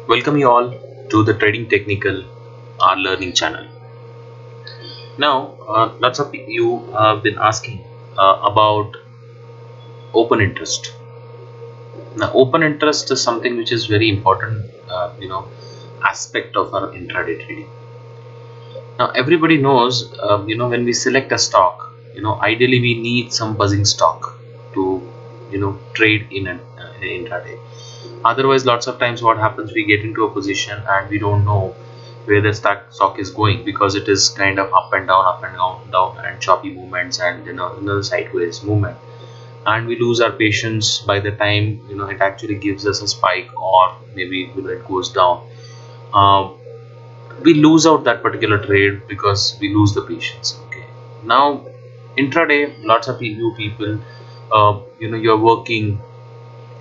Welcome you all to the Trading Technical, our learning channel. Now, lots of you have been asking about open interest. Now, open interest is something which is very important, aspect of our intraday trading. Now, everybody knows, when we select a stock, ideally we need some buzzing stock to, trade in an intraday. Otherwise, lots of times what happens, we get into a position and we don't know where the stock is going, because it is kind of up and down and choppy movements, and sideways movement, and we lose our patience by the time it actually gives us a spike, or maybe it goes down. We lose out that particular trade because we lose the patience. Okay, now intraday, lots of you people, you're working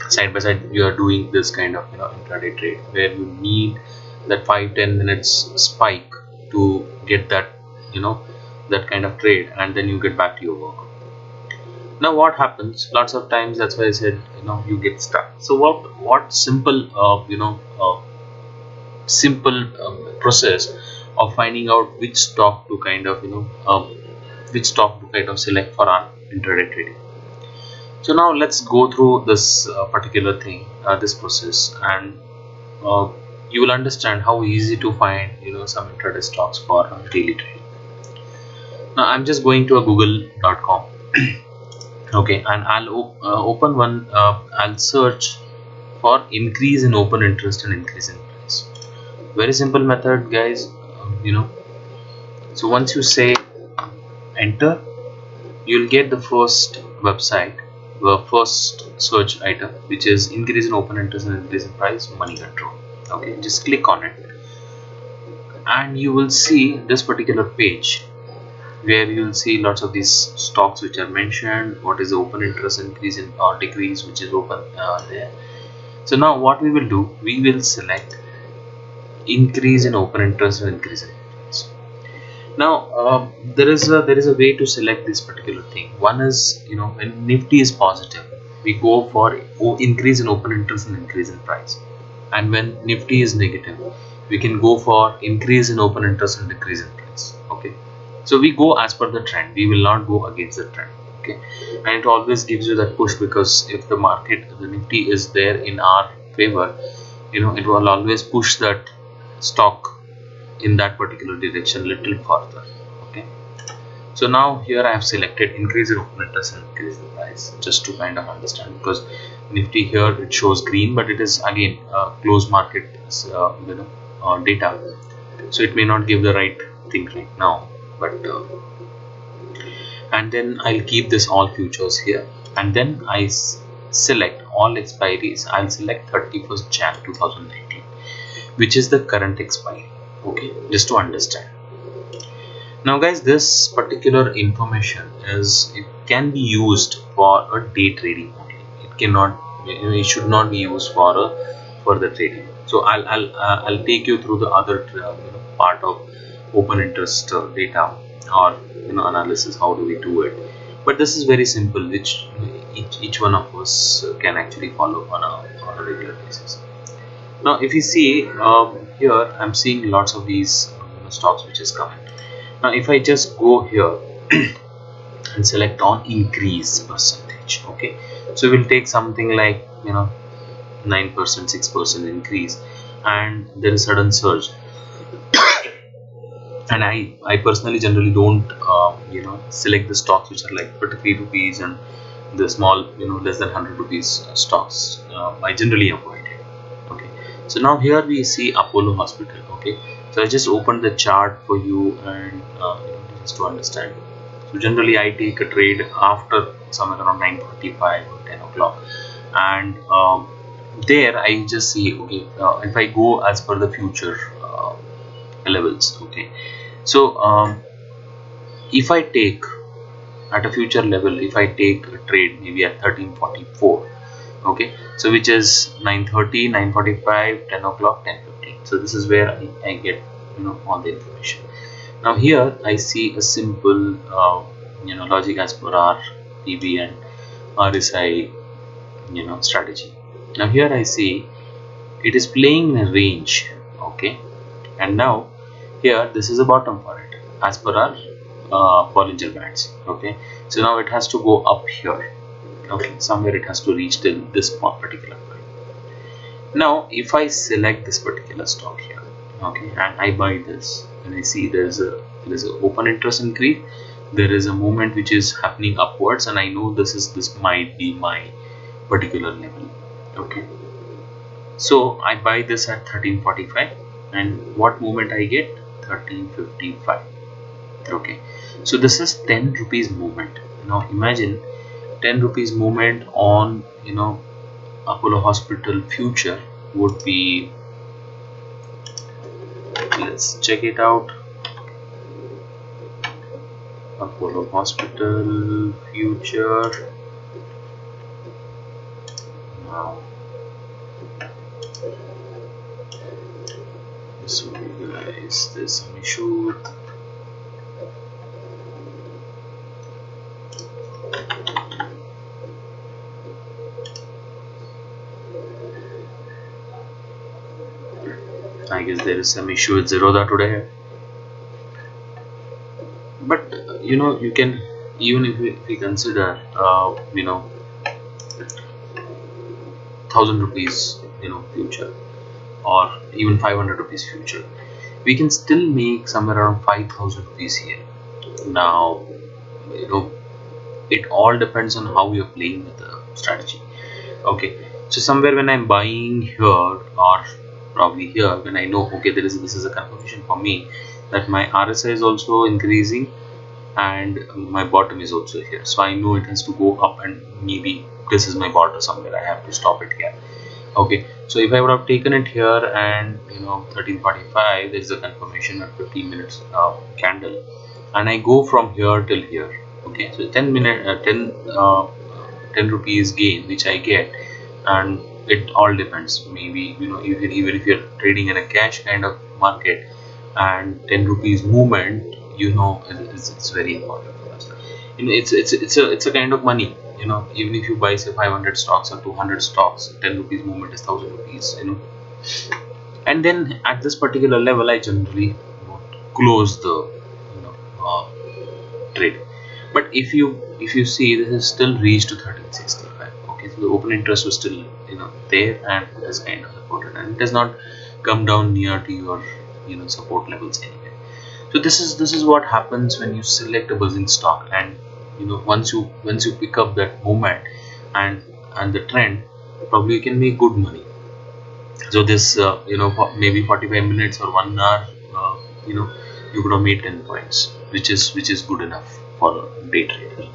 side by side, you are doing this kind of intraday trade where you need that 5-10 minutes spike to get that that kind of trade, and then you get back to your work. Now what happens lots of times, that's why I said you get stuck. So what simple process of finding out which stock to kind of select for our intraday trading. So now let's go through this particular thing, this process, and you will understand how easy to find some intraday stocks for daily trading. Now I'm just going to a google.com. Okay, and I'll open one. I'll search for increase in open interest and increase in price. Very simple method, guys. So once you say enter, you'll get the first website, the first search item, which is increase in open interest and increase in price, money control. Okay, just click on it and you will see this particular page where you will see lots of these stocks which are mentioned, what is the open interest increase in or decrease, which is open there. So now what we will do, we will select increase in open interest and increase in price. Now there is a way to select this particular thing. One is, when Nifty is positive, we go for increase in open interest and increase in price, and when Nifty is negative, we can go for increase in open interest and decrease in price. Okay, so we go as per the trend, we will not go against the trend. Okay, and it always gives you that push, because if the Nifty is there in our favor, it will always push that stock in that particular direction little further. Okay, so now here I have selected increase in open interest and increase in price, just to kind of understand, because Nifty here it shows green, but it is again closed market data, so it may not give the right thing right now, but and then I'll keep this all futures here, and then I select all expiries. I'll select 31st Jan 2019, which is the current expiry. Okay, just to understand. Now guys, this particular information it can be used for a day trading only. It cannot, it should not be used for the trading. So I'll take you through the other part of open interest data, or analysis, how do we do it. But this is very simple, which each one of us can actually follow on a regular basis. Now if you see here, I'm seeing lots of these stocks which is coming. Now if I just go here and select on increase percentage, okay, so we'll take something like 9%, 6% increase, and there is sudden surge. And I personally generally don't select the stocks which are like 33 rupees and the small less than 100 rupees stocks. I generally avoid it. Okay, so now here we see Apollo Hospital. Okay, so I just opened the chart for you, and just to understand. So generally I take a trade after somewhere around 9:45 or 10 o'clock, and there I just see, okay, if I go as per the future levels. Okay, so if I take at a future level, if I take a trade maybe at 13:44, okay, so which is 9:30, 9:45, 10 o'clock, 10:15. So this is where I get all the information. Now here I see a simple logic as per our PB and RSI strategy. Now here I see it is playing in a range. Okay, and now here this is a bottom for it as per our Bollinger Bands. Okay, so now it has to go up here. Okay, somewhere it has to reach till this particular point. Now if I select this particular stock here, okay, and I buy this, and I see there is a open interest increase, there is a movement which is happening upwards, and I know this might be my particular level. Okay, so I buy this at 1345, and what movement I get? 1355. Okay, so this is 10 rupees movement. Now imagine 10 rupees movement on, you know, Apollo Hospital future would be, let's check it out. Apollo Hospital future. Now sorry guys, there's some issue. I guess there is some issue with Zerodha today. But you know, you can, even if we consider you know, 1000 rupees, you know, future, or even 500 rupees future, we can still make somewhere around 5000 rupees here. Now, you know, it all depends on how you're playing with the strategy. Okay, so somewhere when I'm buying here, or probably here, when I know, okay, this is a confirmation for me that my RSI is also increasing and my bottom is also here, so I know it has to go up, and maybe this is my bottom somewhere, I have to stop it here. Okay, so if I would have taken it here, and you know, 1345, there is a confirmation at 15 minutes candle, and I go from here till here. Okay, so 10 rupees gain which I get, and it all depends. Maybe, you know, even if you're trading in a cash kind of market, and 10 rupees movement, you know, it's very important for us. You know, it's a kind of money. You know, even if you buy say 500 stocks or 200 stocks, 10 rupees movement is 1000 rupees. You know, and then at this particular level, I generally close the, you know, trade. But if you see, this is still reached to 1365. Okay, so the open interest was still, you know, there, and it is kind of supported, and it does not come down near to your, you know, support levels anyway. So this is what happens when you select a buzzing stock, and you know, once you pick up that movement and the trend, probably you can make good money. So this you know, maybe 45 minutes or 1 hour, you know, you could have made 10 points, which is good enough for a day trader.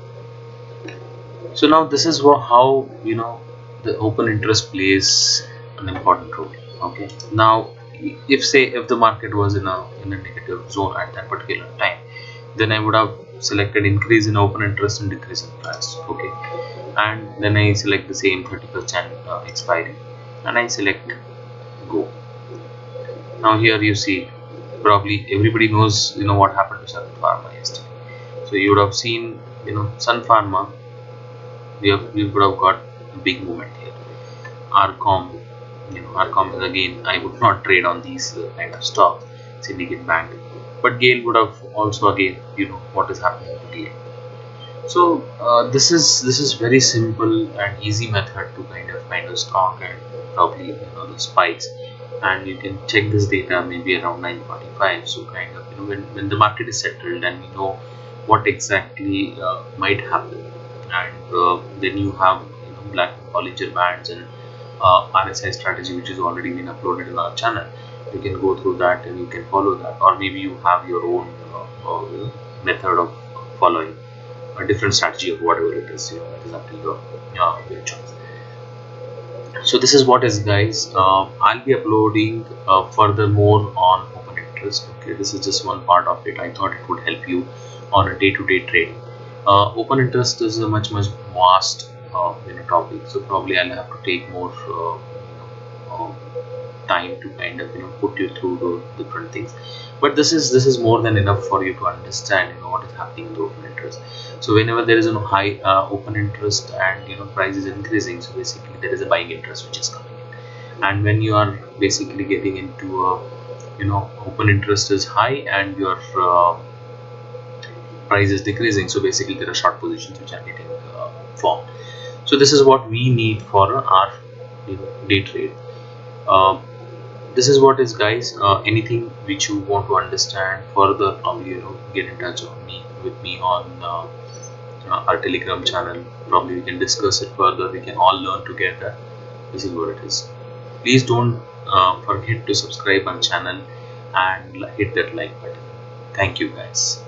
So now this is how, you know, the open interest plays an important role. Okay, now if the market was in a negative zone at that particular time, then I would have selected increase in open interest and decrease in price. Okay, and then I select the same 30% expiry, and I select go. Now here you see, probably everybody knows, you know, what happened to Sun Pharma yesterday. So you would have seen, you know, Sun Pharma, we would have got a big movement here. Arcom, you know, Arcom is, again, I would not trade on these kind of stocks. Syndicate Bank, but Gale would have also, again, you know, what is happening to Gale. So this is very simple and easy method to kind of find a stock, and probably, you know, the spikes, and you can check this data maybe around 9:45. So kind of, you know, when the market is settled and we know what exactly might happen, and then you have, you know, black Bollinger Bands and RSI strategy, which is already been uploaded in our channel. You can go through that and you can follow that, or maybe you have your own you know, method of following a different strategy, or whatever it is. You know, that is up to your choice. So this is what is, guys. I'll be uploading furthermore on open interest. Okay, this is just one part of it. I thought it would help you on a day-to-day trading. Open interest is a much vast you know, topic, so probably I'll have to take more time to kind of, you know, put you through the different things. But this is more than enough for you to understand, you know, what is happening in the open interest. So whenever there is a high open interest and, you know, price is increasing, so basically there is a buying interest which is coming in. and when you are basically getting into a open interest is high and your price is decreasing, so basically there are short positions which are getting formed. So this is what we need for our day trade. This is what is, guys. Anything which you want to understand further, probably get in touch with me on our Telegram channel. Probably we can discuss it further, we can all learn together. This is what it is. Please don't forget to subscribe our channel and hit that like button. Thank you, guys.